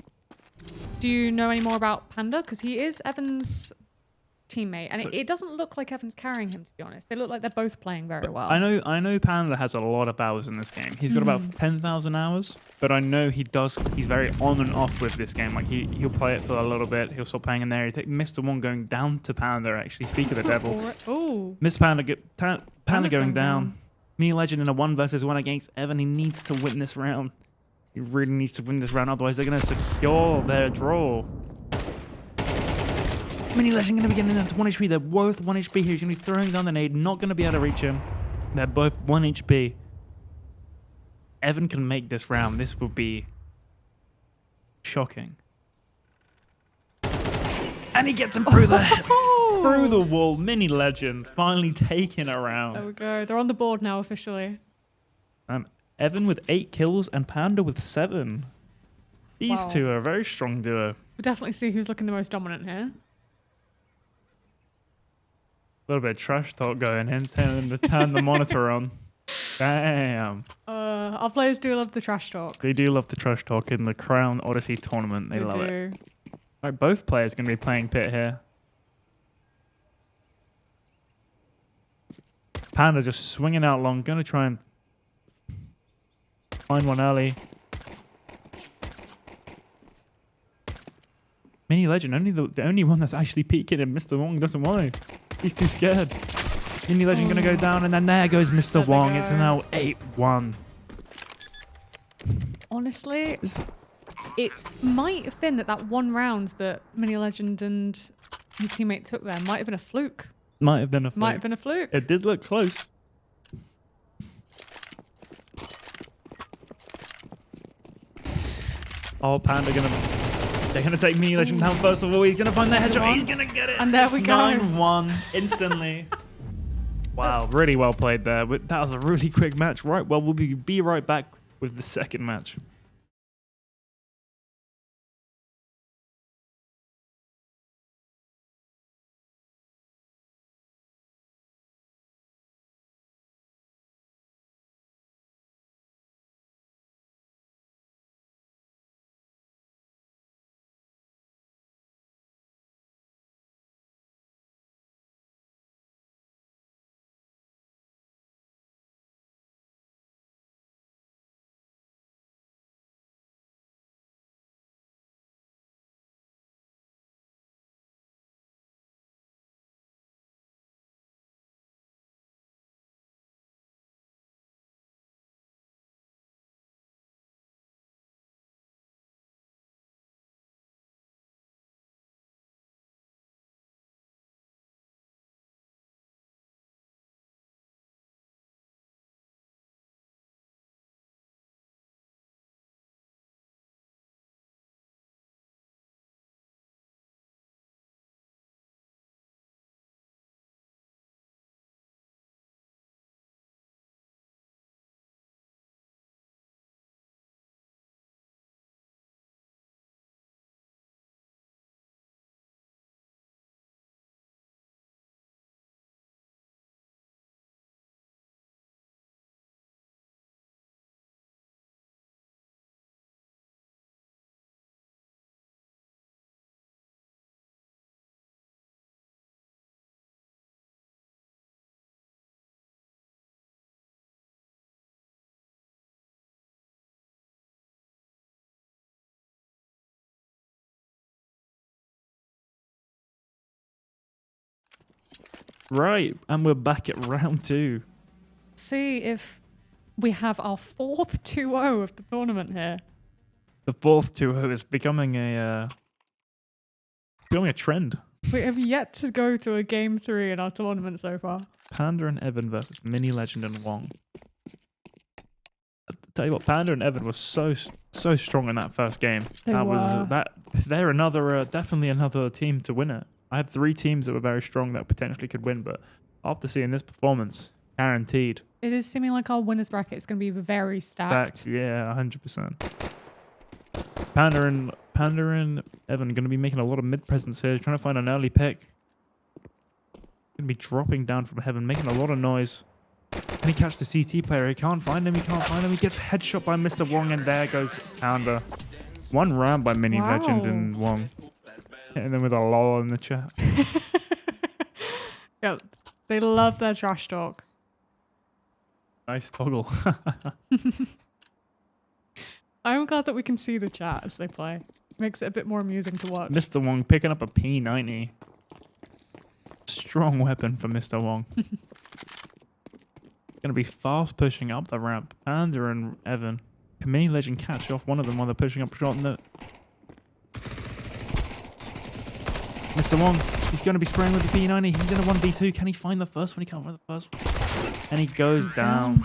do you know any more about Panda? Because he is Evan's teammate, and it doesn't look like Evan's carrying him, to be honest. They look like they're both playing very well. I know Panda has a lot of hours in this game. He's got about 10,000 hours, but I know he's very on and off with this game. Like, he'll play it for a little bit, he'll stop playing in there. Mr. One going down to Panda, actually. Speak of the devil. Oh. Miss Panda Panda's going down. Me Legend in a 1v1 against Evan. He needs to win this round. He really needs to win this round, otherwise they're going to secure their draw. Mini Legend going to be getting down to 1 HP. They're both 1 HP here. He's going to be throwing down the nade. Not going to be able to reach him. They're both 1 HP. Evan can make this round. This will be shocking. And he gets him through the wall. Mini Legend finally taking a round. There we go. They're on the board now officially. Evan with 8 kills and Panda with 7. These Wow. two are a very strong duo. We'll definitely see who's looking the most dominant here. A little bit of trash talk going in, telling them to turn the monitor on. Damn. Our players do love the trash talk. They do love the trash talk in the Crown Odyssey tournament. They love it. do. All right, both players going to be playing pit here. Panda just swinging out long. Going to try and find one early. Mini Legend, the only one that's actually peeking, and Mr. Wong doesn't want to. He's too scared. Mini Legend going to go down, and then there goes Mr. There they Wong. go. It's now 8-1. Honestly, it might have been that one round that Mini Legend and his teammate took there might have been a fluke. Might have been a fluke. Might have been a fluke. It did look close. Oh, Panda they're gonna take Mini Legend down first of all. He's gonna find the headshot. He's gonna get it. And there It's we go. 9-1 instantly. Wow, really well played there. But that was a really quick match. Right, well, we'll be right back with the second match. Right, and we're back at round 2. See if we have our 4th 2-0 of the tournament here. The fourth 2-0 is becoming a trend. We have yet to go to a game 3 in our tournament so far. Panda and Evan versus Mini Legend and Wong. I tell you what, Panda and Evan were so strong in that first game. They were. They're definitely another team to win it. I had 3 teams that were very strong that potentially could win, but after seeing this performance, guaranteed. It is seeming like our winners bracket is going to be very stacked. Yeah, 100%. Panda and Evan going to be making a lot of mid presence here, trying to find an early pick. Going to be dropping down from heaven, making a lot of noise. Can he catch the CT player? He can't find him. He can't find him. He gets headshot by Mr. Wong, and there goes Panda. 1 round by Mini Legend and Wong. Hitting them with a lol in the chat. Yep, they love their trash talk. Nice toggle. I'm glad that we can see the chat as they play. Makes it a bit more amusing to watch. Mr. Wong picking up a P90. Strong weapon for Mr. Wong. Going to be fast pushing up the ramp. Panda and Evan. Can Mini Legend catch off one of them while they're pushing up shot? No. Mr. Wong, he's going to be spraying with the P90. He's in a 1v2. Can he find the first one? He can't find the first one. And he goes down.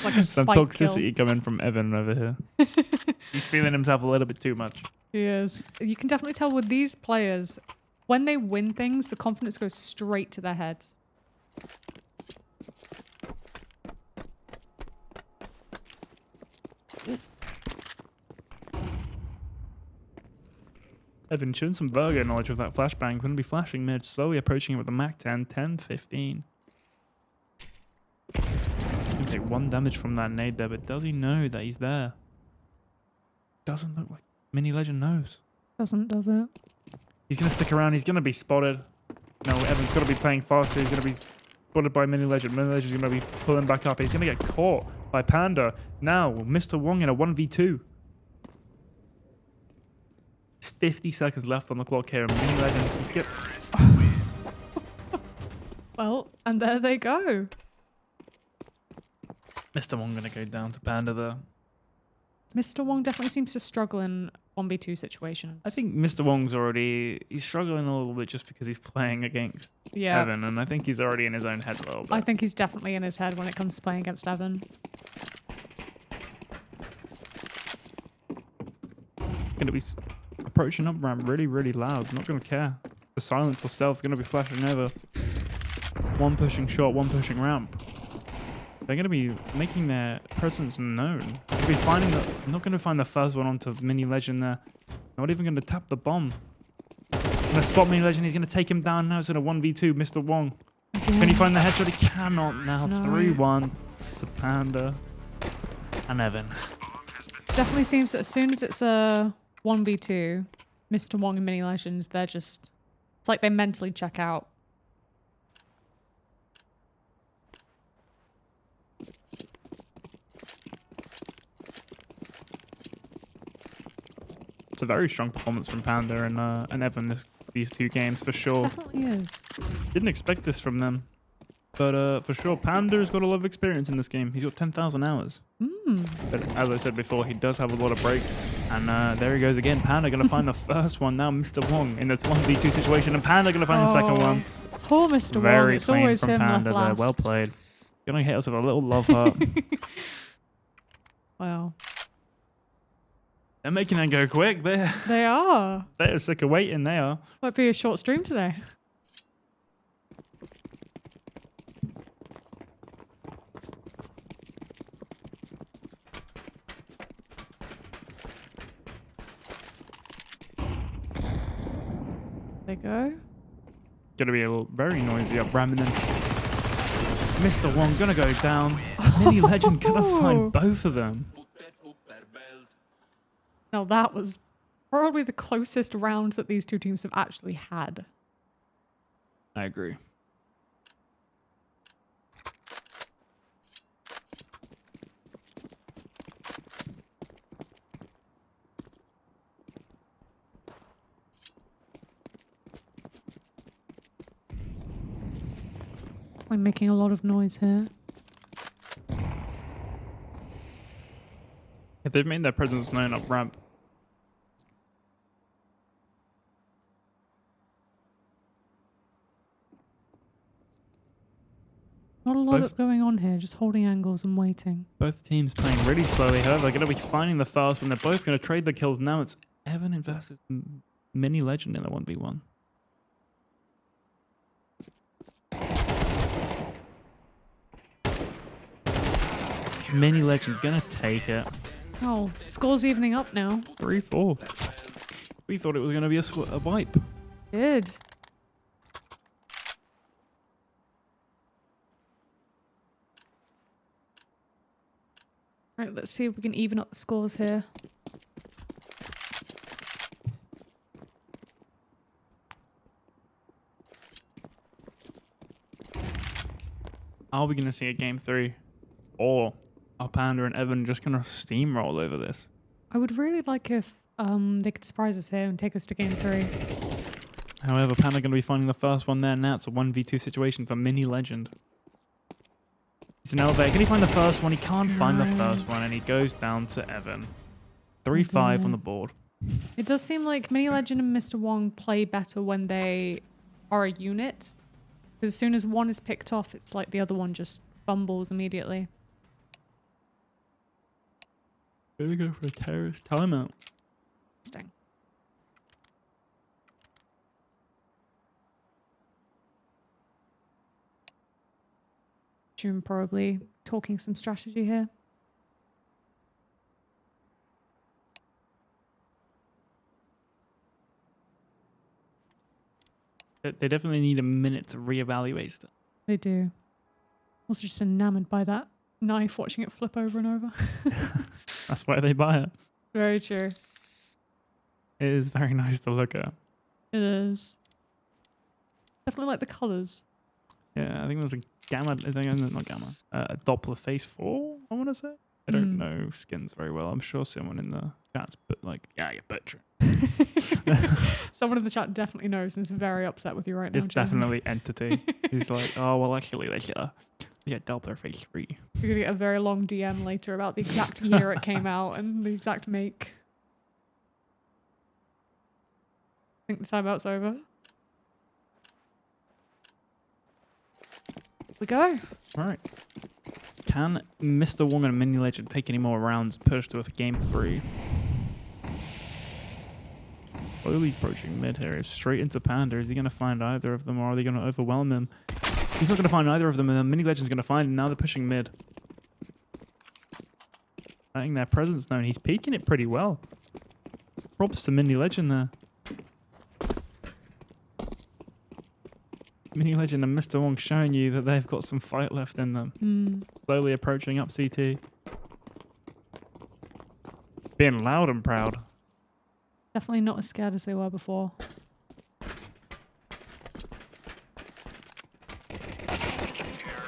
Like a Some spike toxicity coming from Evan over here. He's feeling himself a little bit too much. He is. You can definitely tell with these players, when they win things, the confidence goes straight to their heads. Evan showing some Virgo knowledge with that flashbang. Going to be flashing mid, slowly approaching it with the Mac 10, 10, 15. Going to take 1 damage from that nade there, but does he know that he's there? Doesn't look like Mini Legend knows. Doesn't, does it? He's going to stick around. He's going to be spotted. No, Evan's got to be playing faster. He's going to be spotted by Mini Legend. Mini Legend's going to be pulling back up. He's going to get caught by Panda. Now, Mr. Wong in a 1v2. 50 seconds left on the clock here, and Mini Legend get... Well, and there they go. Mr. Wong gonna go down to Panda there. Mr. Wong definitely seems to struggle in 1v2 situations. I think Mr. Wong's he's struggling a little bit just because he's playing against Evan, and I think he's already in his own head a little bit. I think he's definitely in his head when it comes to playing against Evan. Gonna be approaching up ramp really, really loud. Not gonna care. The silence or stealth gonna be flashing over. 1 pushing short, 1 pushing ramp. They're gonna be making their presence known. They'll be finding not gonna find the first one onto Mini Legend there. Not even gonna tap the bomb. Gonna spot Mini Legend. He's gonna take him down now. It's in a 1v2. Mr. Wong. Again. Can he find the headshot? He cannot now. No. 3-1 to Panda and Evan. Definitely seems that as soon as it's a 1v2, Mr. Wong and Mini Legends, they're just... It's like they mentally check out. It's a very strong performance from Panda and Evan these 2 games for sure. Definitely is. Didn't expect this from them. But for sure, Panda's got a lot of experience in this game. He's got 10,000 hours. But as I said before, he does have a lot of breaks. And there he goes again. Panda going to find the first one now. Mr. Wong in this 1v2 situation. And Panda going to find the second one. Poor Mr. Wong. Very It's clean always from him Panda left there. last. Well played. Going to hit us with a little love heart. Wow. They're making that go quick. They are. They're sick of waiting. They are. Might be a short stream today. There you go. Going to be a very noisy up ram, and then Mr. Wong going to go down. Mini Legend going to find both of them. Now that was probably the closest round that these 2 teams have actually had. I agree. I'm making a lot of noise here. If they've made their presence known up ramp. Not a lot Both- of going on here, just holding angles and waiting. Both teams playing really slowly. However, they're going to be finding the first one. They're both going to trade the kills. Now it's Evan versus Mini Legend in the 1v1. Mini Legend going to take it. Oh, score's evening up now. 3-4. We thought it was going to be a wipe. Good. Right, let's see if we can even up the scores here. Are we going to see a game 3? Or are Panda and Evan just going to steamroll over this? I would really like if they could surprise us here and take us to game 3. However, Panda going to be finding the first one there. Now it's a 1v2 situation for Mini Legend. It's an elevator. Can he find the first one? He can't find the first one, and he goes down to Evan. 3-5 on the board. It does seem like Mini Legend and Mr. Wong play better when they are a unit. Because as soon as one is picked off, it's like the other one just fumbles immediately. Gonna go for a terrorist timeout. Interesting. June probably talking some strategy here. They definitely need a minute to reevaluate stuff. They do. Also just enamored by that knife, watching it flip over and over. That's why they buy it. Very true. It is very nice to look at. It is. Definitely like the colours. Yeah, I think there's a gamma. I think not gamma. A Doppler Phase 4. I want to say. I don't know skins very well. I'm sure someone in the chat's but like, yeah, you're butchering. Someone in the chat definitely knows and is very upset with you right now. It's Jason. definitely Entity. He's like, oh well, actually, like, yeah, Doppler Phase 3. You're gonna get a very long DM later about the exact year it came out and the exact make. I think the timeout's over. Here we go. All right. Can Mr. Wong and Mini Legend take any more rounds and push to a game 3? Slowly approaching mid here. Straight into Panda. Is he going to find either of them or are they going to overwhelm him? He's not going to find either of them and then Mini Legend's going to find him. Now they're pushing mid. Letting their presence known. He's peeking it pretty well. Props to Mini Legend there. Mini Legend and Mr. Wong showing you that they've got some fight left in them. Slowly approaching up CT. Being loud and proud. Definitely not as scared as they were before.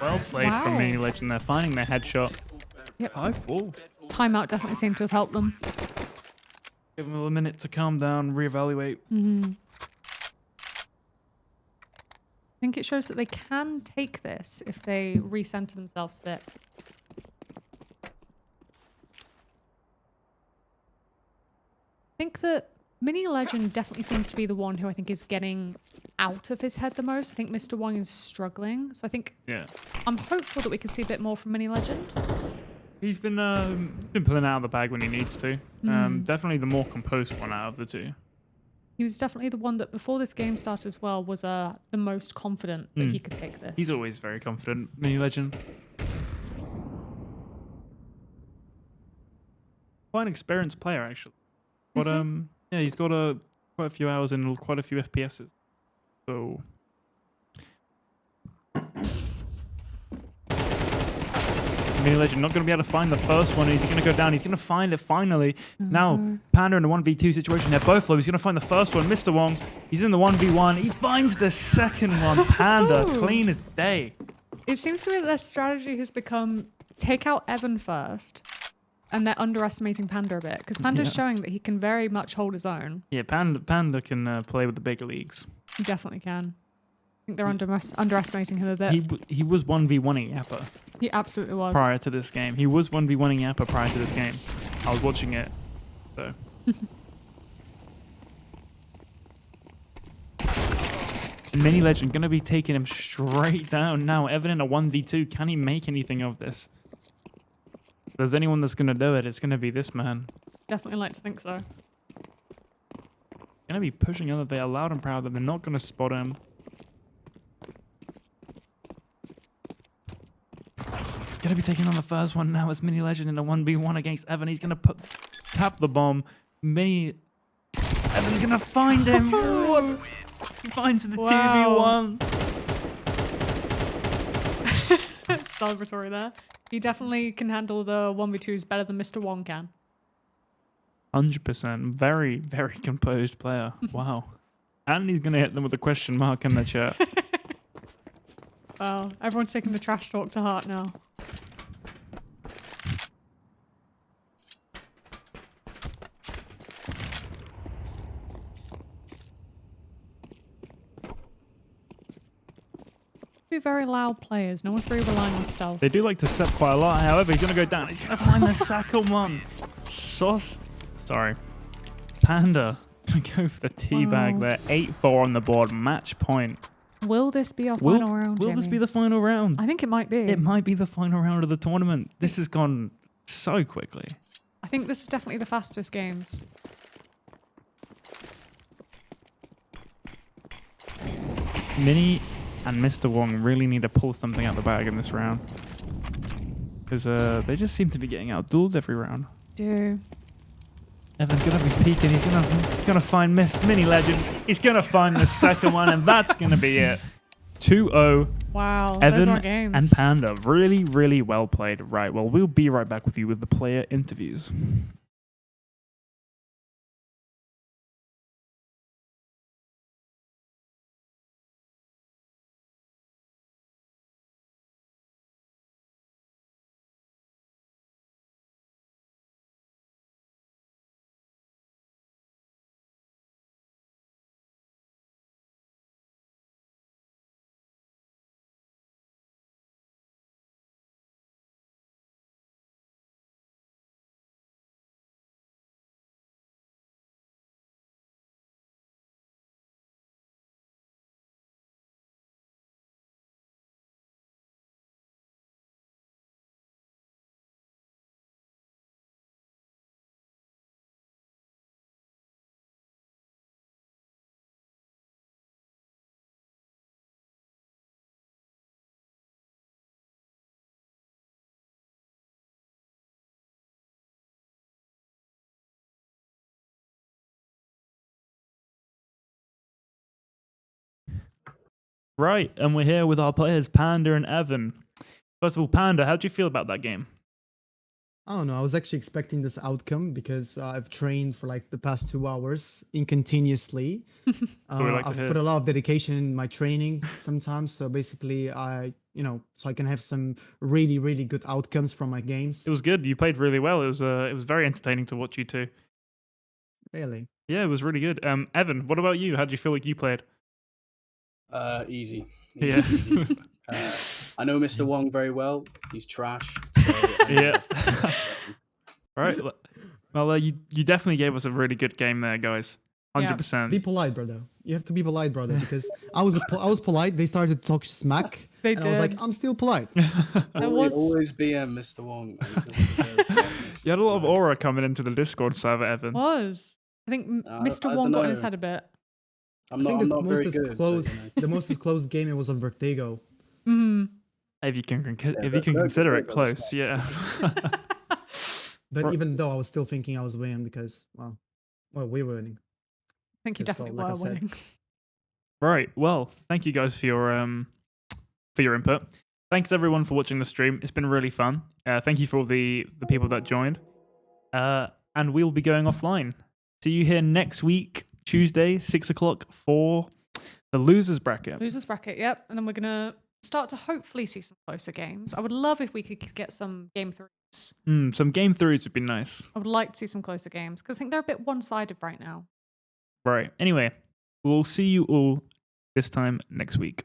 Well played from Wow. Mini Legend. They're finding their headshot. Yep. 5-4. Timeout definitely seemed to have helped them. Give them a minute to calm down, reevaluate. I think it shows that they can take this if they recenter themselves a bit. I think that Mini Legend definitely seems to be the one who I think is getting out of his head the most. I think Mr. Wong is struggling. So I think Yeah. I'm hopeful that we can see a bit more from Mini Legend. He's been pulling out of the bag when he needs to. Definitely the more composed one out of the two. He was definitely the one that before this game started as well was the most confident that he could take this. He's always very confident, Mini Legend. Quite an experienced player, actually. But Is he? yeah, he's got quite a few hours and quite a few FPSs. So Mini Legend not going to be able to find the first one. He's going to go down. He's going to find it finally. Now, Panda in a 1v2 situation. They're both low. He's going to find the first one. Mr. Wong, he's in the 1v1. He finds the second one. Panda, clean as day. It seems to me that their strategy has become take out Evan first, and they're underestimating Panda a bit because Panda's showing that he can very much hold his own. Yeah, Panda can play with the bigger leagues. He definitely can. think they're underestimating him a bit. He was 1v1ing Yappa He absolutely was. prior to this game. He was 1v1ing Yappa prior to this game. I was watching it, so. Mini Legend going to be taking him straight down now. Evan in a 1v2. Can he make anything of this? If there's anyone that's going to do it, it's going to be this man. Definitely like to think so. Going to be pushing on that they are loud and proud that they're not going to spot him. Going to be taking on the first one now as Mini Legend in a 1v1 against Evan. He's going to tap the bomb. Evan's going to find him. What? He finds the 2v1. Celebratory there. He definitely can handle the 1v2s better than Mr. Wong can. 100%. Very, very composed player. Wow. And he's going to hit them with a question mark in the chat. Wow. Everyone's taking the trash talk to heart now. Very loud players. No one's very relying on stealth. They do like to step quite a lot. However, he's going to go down. He's going to find the second one. Panda going to go for the teabag there. 8-4 on the board. Match point. Will this be our final round, Will this be the final round? I think it might be. It might be the final round of the tournament. This has gone so quickly. I think this is definitely the fastest games. Mini and Mr. Wong really need to pull something out the bag in this round. Because they just seem to be getting outdueled every round. Do. Evan's going to be peeking. He's gonna find Mini Legend. He's going to find the second one, and that's going to be it. 2-0. Wow, those are Evan games. and Panda. Really, really well played. Right, well, we'll be right back with you with the player interviews. Right, and we're here with our players, Panda and Evan. First of all, Panda, how do you feel about that game? I don't know. I was actually expecting this outcome because I've trained for like the past 2 hours continuously. I've put a lot of dedication in my training sometimes. So basically, so I can have some really, really good outcomes from my games. It was good. You played really well. It was very entertaining to watch you two. Really? Yeah, it was really good. Evan, what about you? How do you feel like you played? Easy. Yeah. Easy. I know Mr. Wong very well. He's trash. So, Yeah. Right. Well, you definitely gave us a really good game there, guys. 100%. Be polite, brother. You have to be polite, brother, because I was polite. They started to talk smack. They and did. I was like, I'm still polite. always BM Mr. Wong. You had a lot of aura coming into the Discord server, Evan. Was. I think Mr. I Wong don't got in his know. head a bit. I'm I think not the very most good. close, But, you know. the most close game it was on Vertigo. Mm-hmm. If you can that's consider it good, close, yeah. But even though I was still thinking I was winning because, well, we were winning. I think you Just definitely like I were said. winning. Right. Well, thank you guys for your input. Thanks everyone for watching the stream. It's been really fun. Thank you for all the people that joined. And we'll be going offline. See you here next week, Tuesday, 6 o'clock for the losers bracket. Losers bracket, yep. And then we're going to start to hopefully see some closer games. I would love if we could get some game threes. Some game threes would be nice. I would like to see some closer games because I think they're a bit one-sided right now. Right. Anyway, we'll see you all this time next week.